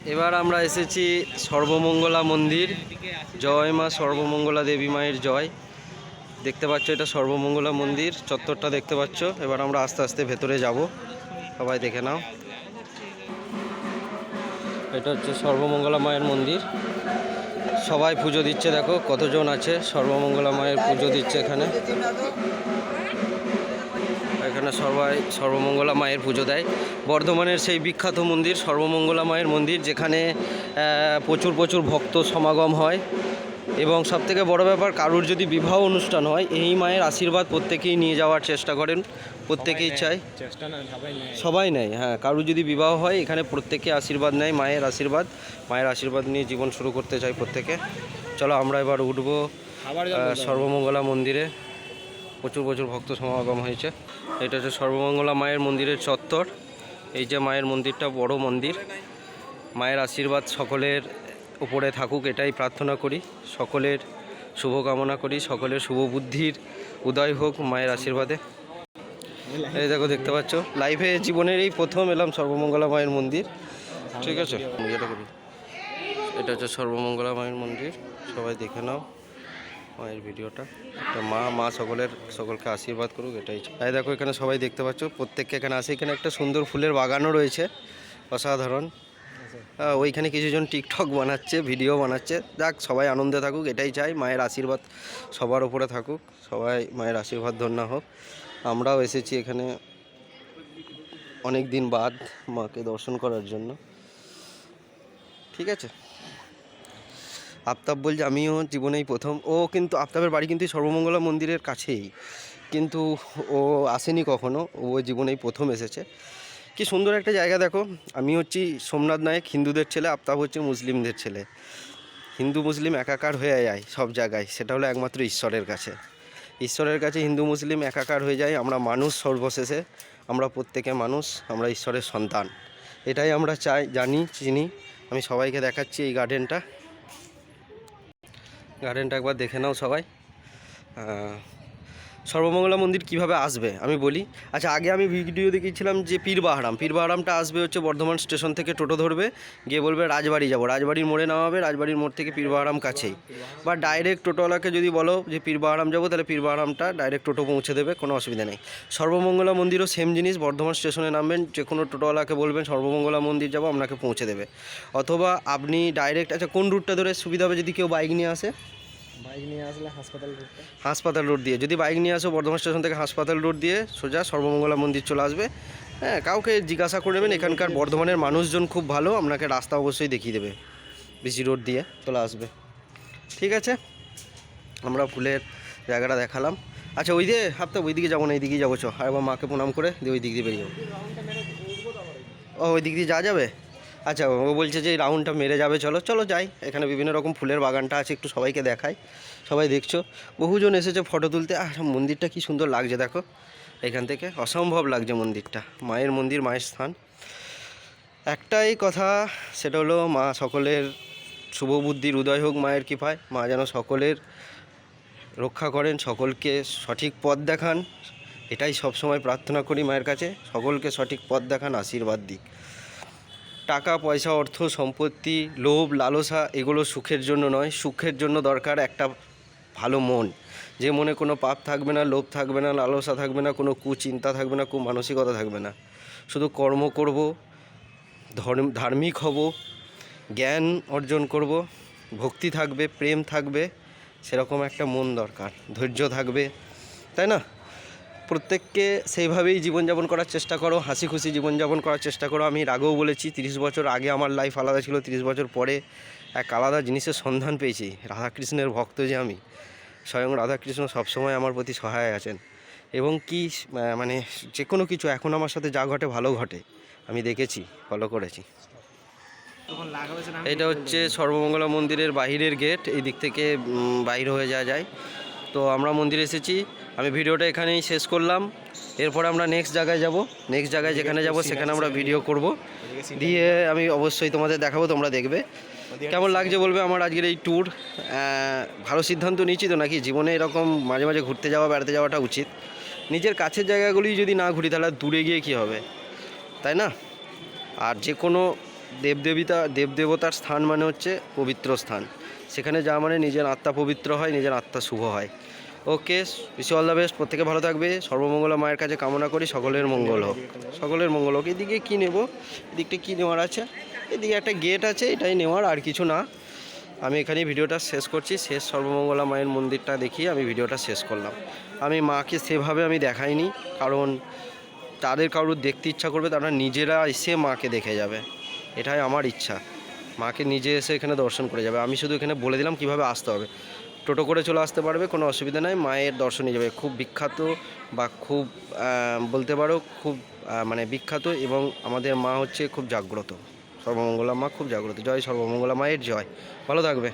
এবার আমরা এসেছি সর্বমঙ্গলা মন্দির। জয় মা সর্বমঙ্গলা দেবী মায়ের জয়। দেখতে পাচ্ছ এটা সর্বমঙ্গলা মন্দির চত্বরটা দেখতে পাচ্ছ। এবার আমরা আস্তে আস্তে ভেতরে যাব, সবাই দেখে নাও। এটা হচ্ছে সর্বমঙ্গলা মায়ের মন্দির। সবাই পুজো দিচ্ছে, দেখো কতজন আছে সর্বমঙ্গলা মায়ের পুজো দিচ্ছে এখানে। এখানে সবাই সর্বমঙ্গলা মায়ের পুজো দেয়। বর্ধমানের সেই বিখ্যাত মন্দির সর্বমঙ্গলা মায়ের মন্দির, যেখানে প্রচুর প্রচুর ভক্ত সমাগম হয়। এবং সবথেকে বড় ব্যাপার, কারুর যদি বিবাহ অনুষ্ঠান হয় এই মায়ের আশীর্বাদ প্রত্যেকেই নিয়ে যাওয়ার চেষ্টা করেন, প্রত্যেকেই চায়, সবাই নেয়। হ্যাঁ, কারুর যদি বিবাহ হয় এখানে প্রত্যেকে আশীর্বাদ নেয়, মায়ের আশীর্বাদ নিয়ে জীবন শুরু করতে চাই প্রত্যেকে। চলো আমরা এবার উঠবো সর্বমঙ্গলা মন্দিরে। প্রচুর প্রচুর ভক্ত সমাগম হয়েছে। এটা হচ্ছে সর্বমঙ্গলা মায়ের মন্দিরের চত্বর। এই যে মায়ের মন্দিরটা, বড় মন্দির। মায়ের আশীর্বাদ সকলের উপরে থাকুক এটাই প্রার্থনা করি, সকলের শুভকামনা করি, সকলের শুভ বুদ্ধির উদয় হোক মায়ের আশীর্বাদে। এই দেখো, দেখতে পাচ্ছ লাইভে জীবনের এই প্রথম এলাম সর্বমঙ্গলা মায়ের মন্দির। ঠিক আছে, এটা হচ্ছে সর্বমঙ্গলা মায়ের মন্দির, সবাই দেখে নাও মায়ের ভিডিওটা। একটা মা সকলকে আশীর্বাদ করুক এটাই। তাই দেখো এখানে সবাই দেখতে পাচ্ছ, প্রত্যেককে এখানে আসে। এখানে একটা সুন্দর ফুলের বাগানও রয়েছে, অসাধারণ। ওইখানে কিছুজন টিকটক বানাচ্ছে, ভিডিও বানাচ্ছে। যাক, সবাই আনন্দে থাকুক এটাই চাই। মায়ের আশীর্বাদ সবার উপরে থাকুক, সবাই মায়ের আশীর্বাদ ধন্য হোক। আমরাও এসেছি এখানে অনেক দিন বাদ মাকে দর্শন করার জন্য। ঠিক আছে, আফতাব বলছে আমিও জীবনেই প্রথম। ও কিন্তু আফতাবের বাড়ি কিন্তু সর্বমঙ্গলা মন্দিরের কাছেই, কিন্তু ও আসেনি কখনো, ও জীবনেই প্রথম এসেছে। কি সুন্দর একটা জায়গা দেখো। আমি হচ্ছি সোমনাথ নায়ক, হিন্দুদের ছেলে, আফতাব হচ্ছে মুসলিমদের ছেলে। হিন্দু মুসলিম একাকার হয়ে যায় সব জায়গায়, সেটা হলো একমাত্র ঈশ্বরের কাছে। ঈশ্বরের কাছে হিন্দু মুসলিম একাকার হয়ে যায়। আমরা মানুষ সর্বশেষে, আমরা প্রত্যেকে মানুষ, আমরা ঈশ্বরের সন্তান, এটাই আমরা চাই, জানি, চিনি। আমি সবাইকে দেখাচ্ছি এই গার্ডেনটা একবার দেখে নাও সবাই। সর্বমঙ্গলা মন্দির কিভাবে আসবে আমি বলি। আচ্ছা, আগে আমি ভিডিও দেখিয়েছিলাম যে পীরবাহারামটা আসবে হচ্ছে বর্ধমান স্টেশন থেকে টোটো ধরবে, গিয়ে বলবে রাজবাড়ি যাব, রাজবাড়ির মোড়ে নামাবে, রাজবাড়ির মোড় থেকে পীরবাহারাম কাছেই। বা ডাইরেক্ট টোটোওয়ালাকে যদি বলো যে পীরবাহারাম যাবো, তাহলে পীরবাহারামটা ডাইরেক্ট টোটো পৌঁছে দেবে, কোনো অসুবিধা নেই। সর্বমঙ্গলা মন্দিরও সেম জিনিস, বর্ধমান স্টেশনে নামবেন, যে কোনো টোটোওয়ালাকে বলবেন সর্বমঙ্গলা মন্দির যাবো, আপনাকে পৌঁছে দেবে। অথবা আপনি ডাইরেক্ট, আচ্ছা কোন রুটটা ধরে সুবিধা হবে যদি কেউ বাইক নিয়ে আসে? বাইক নিয়ে আসলে হাসপাতাল রোড দিয়ে, যদি বাইক নিয়ে আসো বর্ধমান স্টেশন থেকে হাসপাতাল রোড দিয়ে সোজা সর্বমঙ্গলা মন্দির চলে আসবে। হ্যাঁ, কাউকে জিজ্ঞাসা করে নেবেন, এখানকার বর্ধমানের মানুষজন খুব ভালো, আপনাকে রাস্তা অবশ্যই দেখিয়ে দেবে, বিসি রোড দিয়ে চলে আসবে। ঠিক আছে, আমরা ফুলের জায়গাটা দেখালাম। আচ্ছা, ওই দিয়ে ওই দিকে যাবো না, এই দিকেই যাবো। চ, আর এবার মাকে প্রণাম করে দিয়ে ওই দিক দিয়ে বেরিয়ে যাবো। ও, ওই দিক দিয়ে যাওয়া যাবে? আচ্ছা, ও বলছে যে এই রাউন্ডটা মেরে যাবে, চলো চলো যাই। এখানে বিভিন্ন রকম ফুলের বাগানটা আছে, একটু সবাইকে দেখাই। সবাই দেখছো, বহুজন এসেছে ফটো তুলতে। আর মন্দিরটা কি সুন্দর লাগছে দেখো, এখান থেকে অসম্ভব লাগছে মন্দিরটা। মায়ের মন্দির, মায়ের স্থান। একটাই কথা, সেটা হলো মা সকলের শুভ বুদ্ধির উদয় হোক মায়ের কৃপায়। মা যেন সকলের রক্ষা করেন, সকলকে সঠিক পথ দেখান, এটাই সবসময় প্রার্থনা করি মায়ের কাছে। সকলকে সঠিক পথ দেখান, আশীর্বাদ দিক। টাকা পয়সা, অর্থ সম্পত্তি, লোভ লালসা, এগুলো সুখের জন্য নয়। সুখের জন্য দরকার একটা ভালো মন, যে মনে কোনো পাপ থাকবে না, লোভ থাকবে না, লালসা থাকবে না, কোনো কুচিন্তা থাকবে না, কুমানসিকতা থাকবে না। শুধু কর্ম করব, ধার্মিক হব, জ্ঞান অর্জন করব, ভক্তি থাকবে, প্রেম থাকবে, সেরকম একটা মন দরকার, ধৈর্য থাকবে, তাই না? প্রত্যেককে সেইভাবেই জীবনযাপন করার চেষ্টা করো, হাসি খুশি জীবনযাপন করার চেষ্টা করো। আমি এর আগেও বলেছি, 30 বছর আগে আমার লাইফ আলাদা ছিল, 30 বছর পরে এক আলাদা জিনিসের সন্ধান পেয়েছি। রাধাকৃষ্ণের ভক্ত যে আমি, স্বয়ং রাধাকৃষ্ণ সবসময় আমার প্রতি সহায় আছেন। এবং কি মানে যে কোনো কিছু এখন আমার সাথে যা ঘটে ভালো ঘটে, আমি দেখেছি, ফলো করেছি। এটা হচ্ছে সর্বমঙ্গলা মন্দিরের বাহিরের গেট, এই দিক থেকে বাইর হয়ে যাওয়া যায়। তো আমরা মন্দিরে এসেছি, আমি ভিডিওটা এখানেই শেষ করলাম। এরপরে আমরা নেক্সট জায়গায় যাব, নেক্সট জায়গায় যেখানে যাব সেখানে আমরা ভিডিও করব, দিয়ে আমি অবশ্যই তোমাদের দেখাবো, তোমরা দেখবে। কেমন লাগছে বলবে আমার আজকের এই ট্যুর। ভালো সিদ্ধান্ত নিয়েছি তো নাকি? জীবনে এরকম মাঝে মাঝে ঘুরতে যাওয়া, বেড়াতে যাওয়াটা উচিত। নিজের কাছের জায়গাগুলি যদি না ঘুরি তাহলে দূরে গিয়ে কী হবে, তাই না? আর যে কোনো দেবদেবতার স্থান মানে হচ্ছে পবিত্র স্থান। সেখানে যা মানে নিজের আত্মা পবিত্র হয়, নিজের আত্মা শুভ হয়। ওকে, উইশ অল দ্য বেস্ট, প্রত্যেকে ভালো থাকবে। সর্বমঙ্গলা মায়ের কাছে কামনা করি সকলের মঙ্গল হোক, সকলের মঙ্গল হোক। এদিকে কী নেব, এদিকটা কী নেওয়ার আছে, এদিকে একটা গেট আছে, এটাই নেওয়ার, আর কিছু না। আমি এখানেই ভিডিওটা শেষ করছি। শেষ সর্বমঙ্গলা মায়ের মন্দিরটা দেখিয়ে আমি ভিডিওটা শেষ করলাম। আমি মাকে সেভাবে আমি দেখাইনি, কারণ তাদের কারোর দেখতে ইচ্ছা করবে তারা নিজেরা এসে মাকে দেখে যাবে, এটাই আমার ইচ্ছা। মাকে নিজে এসে এখানে দর্শন করে যাবে। আমি শুধু এখানে বলে দিলাম কিভাবে আসতে হবে। টোটো করে চলে আসতে পারবে, কোনো অসুবিধা নাই। মায়ের দর্শন নিয়ে যাবে। খুব বিখ্যাত বা খুব বলতে পারো খুব মানে বিখ্যাত, এবং আমাদের মা হচ্ছে খুব জাগ্রত। সর্বমঙ্গলা মা খুব জাগ্রত। জয় সর্বমঙ্গলা মায়ের জয়। ভালো থাকবে।